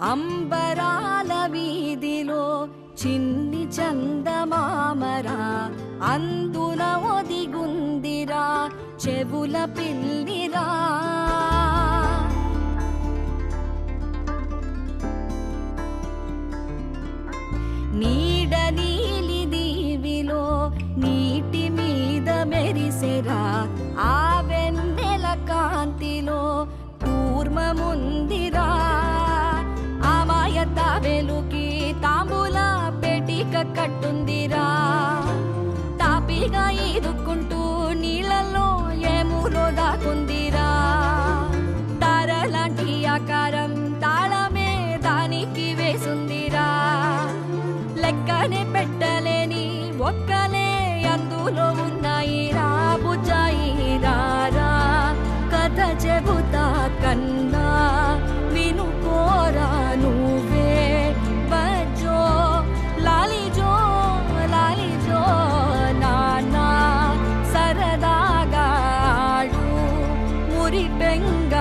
అంబరాల వీధిలో చిన్ని చందమామరా అందున ఒదిగుందిరా చెవుల పిల్లిరా. నీడ నీలి దీవిలో నీటి మీద మెరిసెరా ఆ వెన్నెల కాంతిలో కూర్మముందిరా. ఆమాయత వెలుకి తాంబూల పెటిక కట్టుందిరా. తాపిగా ఈదుకుంటూ నీళ్ళల్లో ఏములో దాకుందిరా. తారలాంటి ఆకారం తాళమే దానికి వేసుందిరా. లెక్కనే పెట్టలేని ఒక్కలే అందులో ఉన్నాయిరా. బుజ్జాయిరా కథ చెబుతా కన్నా వినుకోరా నువ్వే బజ్జో లాలిజో లాలిజో నాన్న సరదాగా ఆడు మురి బెంగ